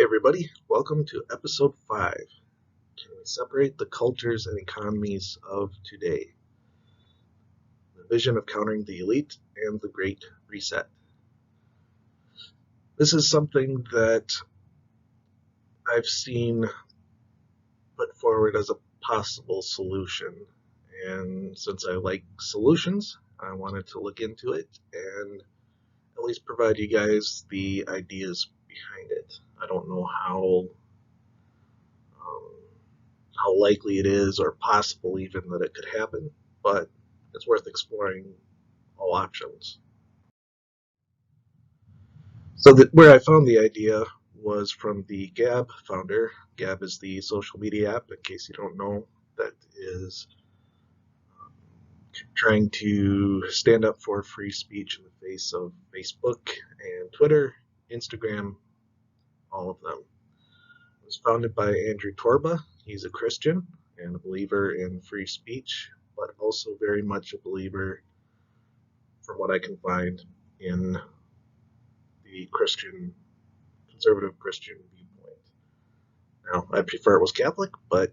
everybody, welcome to episode 5. Can we separate the cultures and economies of today? The vision of countering the elite and the Great Reset. This is something that I've seen put forward as a possible solution. And since I like solutions, I wanted to look into it and at least provide you guys the ideas behind it. I don't know how likely it is or possible even that it could happen, but it's worth exploring all options. So where I found the idea was from the Gab founder. Gab is the social media app, in case you don't know, that is trying to stand up for free speech in the face of Facebook and Twitter, Instagram, all of them. It was founded by Andrew Torba. He's a Christian and a believer in free speech, but also very much a believer, from what I can find, in the conservative Christian viewpoint. Now, I prefer it was Catholic, but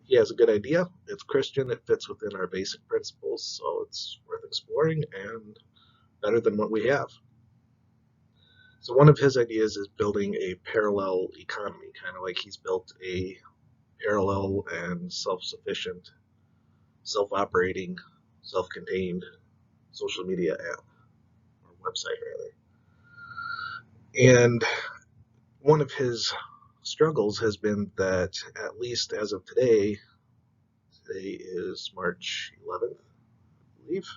he has a good idea. It's Christian, it fits within our basic principles, so it's worth exploring and better than what we have. So one of his ideas is building a parallel economy, kind of like he's built a parallel and self-sufficient, self-operating, self-contained social media app, or website rather. And one of his struggles has been that, at least as of today is March 11th, I believe.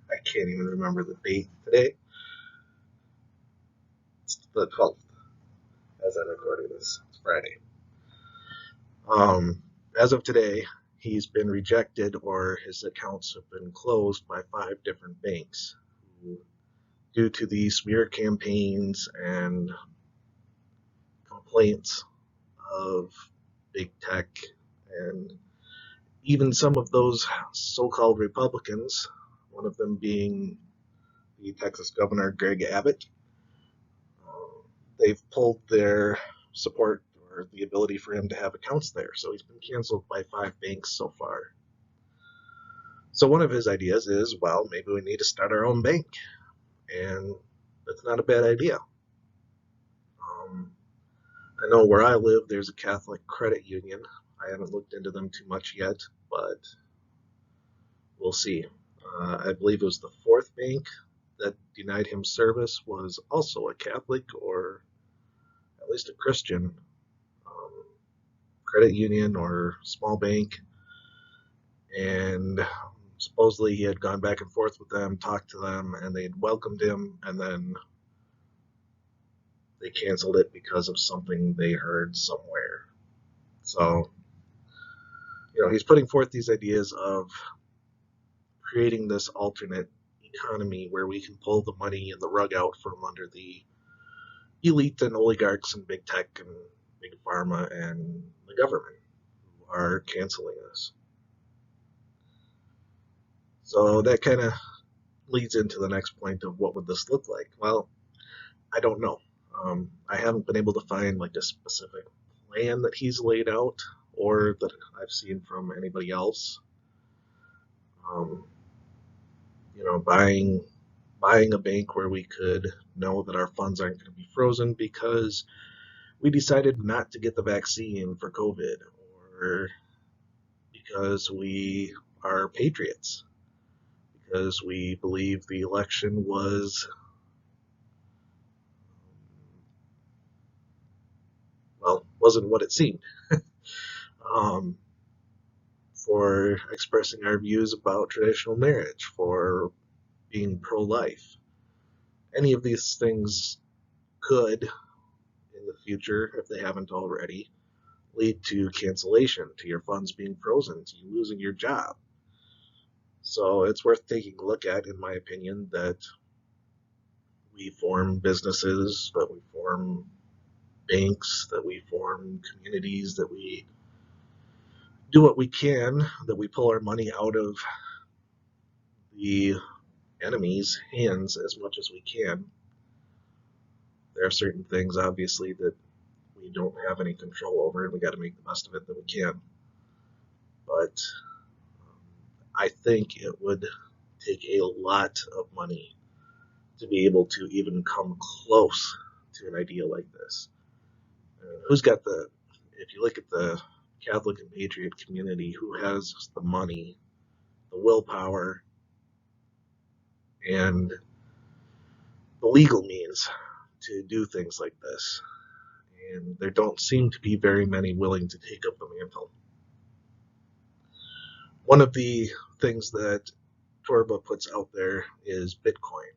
I can't even remember the date today. It's the 12th, as I'm recording this. It's Friday. As of today, he's been rejected, or his accounts have been closed by 5 different banks due to the smear campaigns and complaints of big tech, and even some of those so-called Republicans, one of them being the Texas governor, Greg Abbott. They've pulled their support or the ability for him to have accounts there. So he's been canceled by 5 banks so far. So one of his ideas is, well, maybe we need to start our own bank. And that's not a bad idea. I know where I live, there's a Catholic credit union. I haven't looked into them too much yet, but we'll see. I believe it was the 4th bank that denied him service was also a Catholic, or at least a Christian credit union or small bank, and supposedly he had gone back and forth with them, talked to them, and they had welcomed him, and then they canceled it because of something they heard somewhere. So, he's putting forth these ideas of creating this alternate economy where we can pull the money and the rug out from under the elite and oligarchs and big tech and big pharma and the government who are canceling us. So that kind of leads into the next point of what would this look like. Well, I don't know. I haven't been able to find like a specific plan that he's laid out or that I've seen from anybody else. Buying a bank where we could know that our funds aren't going to be frozen because we decided not to get the vaccine for COVID, or because we are patriots, because we believe the election wasn't what it seemed, for expressing our views about traditional marriage, for being pro-life. Any of these things could, in the future, if they haven't already, lead to cancellation, to your funds being frozen, to you losing your job. So it's worth taking a look at, in my opinion, that we form businesses, that we form banks, that we form communities, that we do what we can, that we pull our money out of the enemy's hands as much as we can, There are certain things, obviously, that we don't have any control over, and we got to make the best of it that we can. But I think it would take a lot of money to be able to even come close to an idea like this. Who's got if you look at the Catholic and Patriot community, who has the money, the willpower, and the legal means to do things like this? And there don't seem to be very many willing to take up the mantle. One of the things that Torba puts out there is Bitcoin.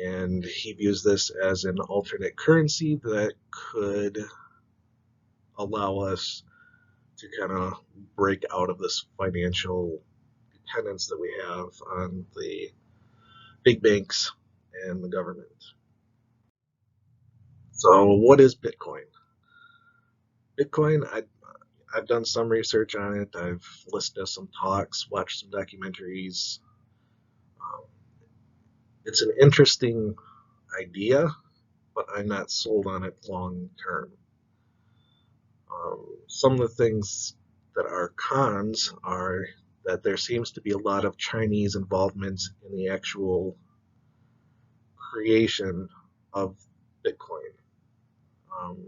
And he views this as an alternate currency that could allow us to kind of break out of this financial dependence that we have on the big banks and the government. So, what is Bitcoin? Bitcoin, I've done some research on it. I've listened to some talks, watched some documentaries. Um, it's an interesting idea, but I'm not sold on it long term. Some of the things that are cons are that there seems to be a lot of Chinese involvement in the actual creation of Bitcoin. Um,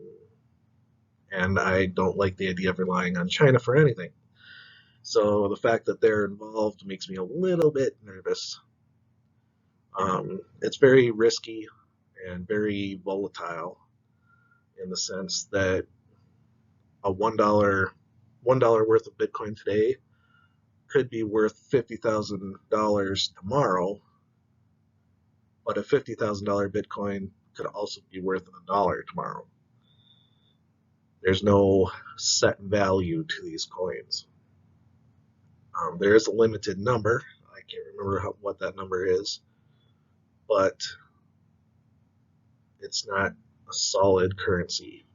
and I don't like the idea of relying on China for anything. So the fact that they're involved makes me a little bit nervous. It's very risky and very volatile in the sense that a $1 worth of Bitcoin today could be worth $50,000 tomorrow, but a $50,000 Bitcoin could also be worth $1 tomorrow. There's no set value to these coins. There is a limited number. I can't remember what that number is, but it's not a solid currency.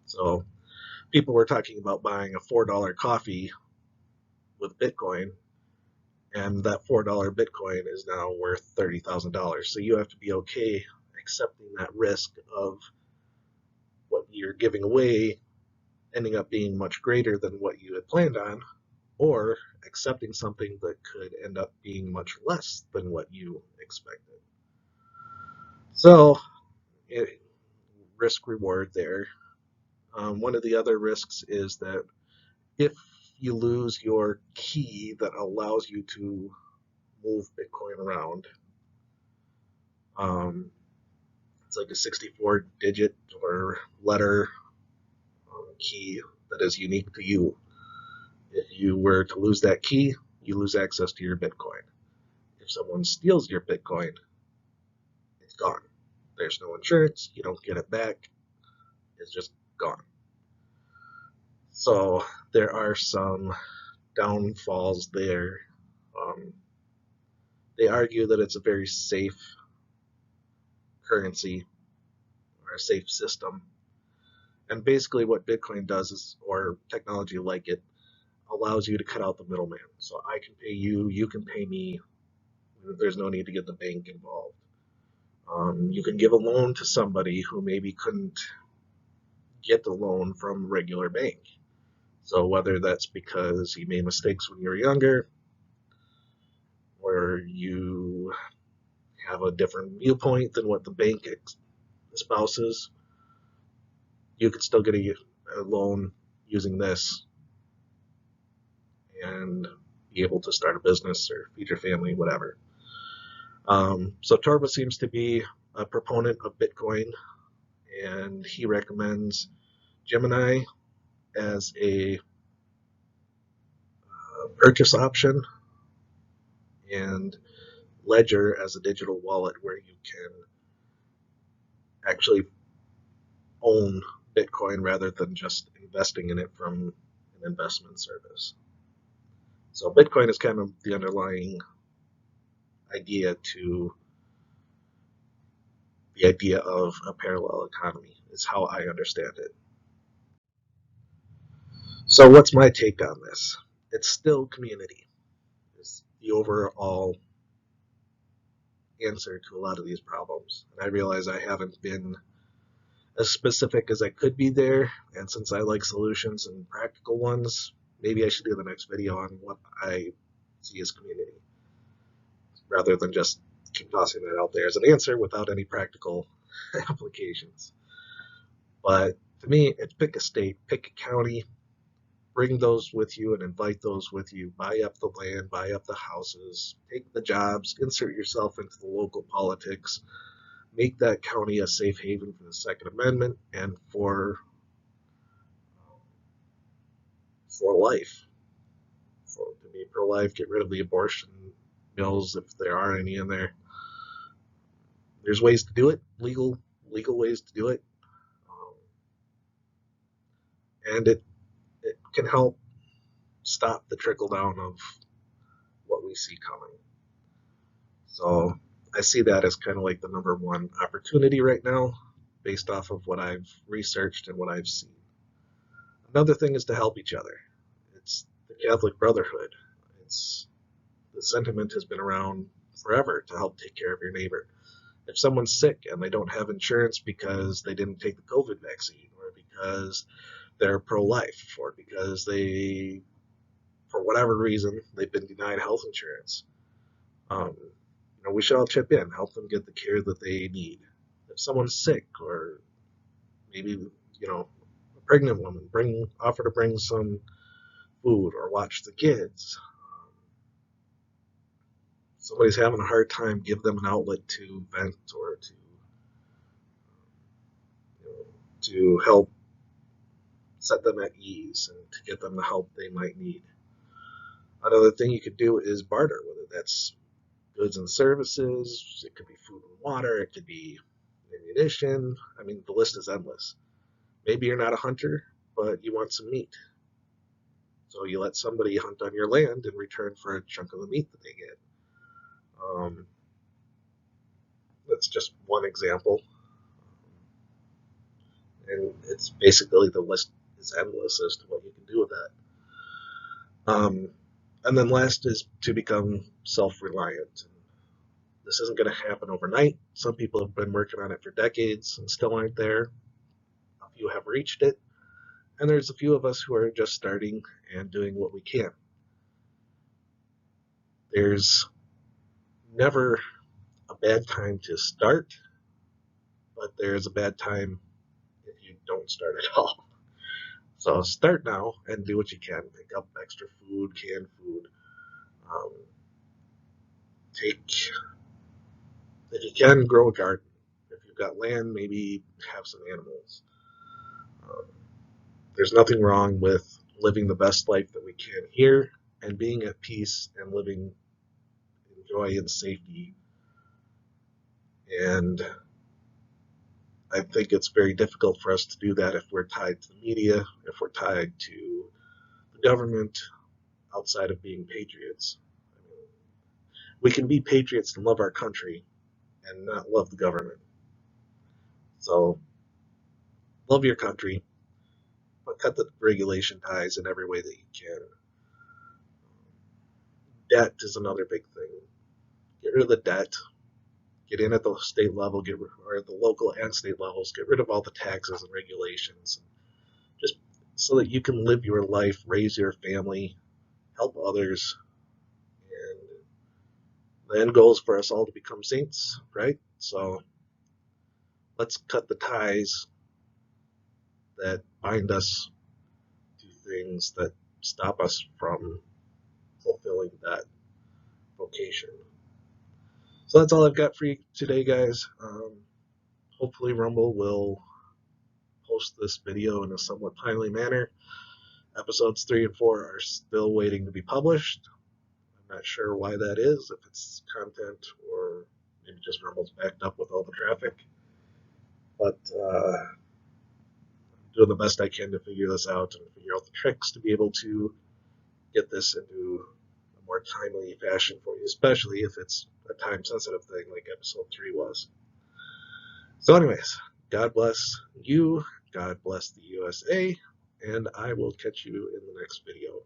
So people were talking about buying a $4 coffee with Bitcoin, and that $4 Bitcoin is now worth $30,000. So you have to be okay accepting that risk of what you're giving away ending up being much greater than what you had planned on, or accepting something that could end up being much less than what you expected. So, risk reward there. One of the other risks is that if you lose your key that allows you to move Bitcoin around, it's like a 64 digit or letter key that is unique to you. If you were to lose that key, you lose access to your Bitcoin. If someone steals your Bitcoin, it's gone. There's no insurance, you don't get it back, it's just gone. So there are some downfalls there. They argue that it's a very safe currency or a safe system. And basically, what Bitcoin does is, or technology like it, allows you to cut out the middleman. So I can pay you, you can pay me. There's no need to get the bank involved. You can give a loan to somebody who maybe couldn't get the loan from a regular bank. So whether that's because you made mistakes when you were younger, or you have a different viewpoint than what the bank espouses, you could still get a loan using this and be able to start a business or feed your family, whatever. So Torba seems to be a proponent of Bitcoin, and he recommends Gemini as a purchase option and Ledger as a digital wallet where you can actually own Bitcoin rather than just investing in it from an investment service. So Bitcoin is kind of the underlying idea to the idea of a parallel economy, is how I understand it. So what's my take on this? It's still community. It's the overall answer to a lot of these problems. And I realize I haven't been as specific as I could be there. And since I like solutions and practical ones, maybe I should do the next video on what I see as community, rather than just keep tossing it out there as an answer without any practical applications. But to me, it's pick a state, pick a county, bring those with you and invite those with you. Buy up the land, buy up the houses, take the jobs, insert yourself into the local politics, make that county a safe haven for the Second Amendment and for life. To be pro-life, get rid of the abortion bills if there are any in there. There's ways to do it, legal ways to do it, um, and it can help stop the trickle down of what we see coming. So I see that as kind of like the number one opportunity right now, based off of what I've researched and what I've seen. Another thing is to help each other. It's the Catholic Brotherhood. It's the sentiment has been around forever to help take care of your neighbor. If someone's sick and they don't have insurance because they didn't take the COVID vaccine, or because they're pro-life, or because they, for whatever reason, they've been denied health insurance, we should all chip in, help them get the care that they need. If someone's sick, or maybe a pregnant woman, offer to bring some food or watch the kids. Somebody's having a hard time, give them an outlet to vent or to help set them at ease and to get them the help they might need. Another thing you could do is barter, whether that's goods and services, it could be food and water, it could be ammunition. I mean, the list is endless. Maybe you're not a hunter, but you want some meat. So you let somebody hunt on your land in return for a chunk of the meat that they get. That's just one example. And it's basically, the list is endless as to what you can do with that. And then last is to become self-reliant. This isn't going to happen overnight. Some people have been working on it for decades and still aren't there. A few have reached it. And there's a few of us who are just starting and doing what we can. There's never a bad time to start, but there's a bad time if you don't start at all. So start now and do what you can. Pick up extra food, canned food. If you can, grow a garden. If you've got land, maybe have some animals. Um, there's nothing wrong with living the best life that we can here and being at peace and living in joy and safety. And I think it's very difficult for us to do that if we're tied to the media, if we're tied to the government, outside of being patriots. I mean, we can be patriots and love our country and not love the government. So love your country, but cut the regulation ties in every way that you can. Debt is another big thing. Get rid of the debt. Get in at the state level, or the local and state levels. Get rid of all the taxes and regulations, just so that you can live your life, raise your family, help others, and the end goal is for us all to become saints, right? So let's cut the ties that bind us to things that stop us from fulfilling that vocation. So that's all I've got for you today, guys. Hopefully Rumble will post this video in a somewhat timely manner. Episodes 3 and 4 are still waiting to be published. I'm not sure why that is, if it's content or maybe just Rumble's backed up with all the traffic. But I'm doing the best I can to figure this out and figure out the tricks to be able to get this into a more timely fashion for you, especially if it's a time-sensitive thing like episode 3 was. So anyways, God bless you, God bless the USA, and I will catch you in the next video.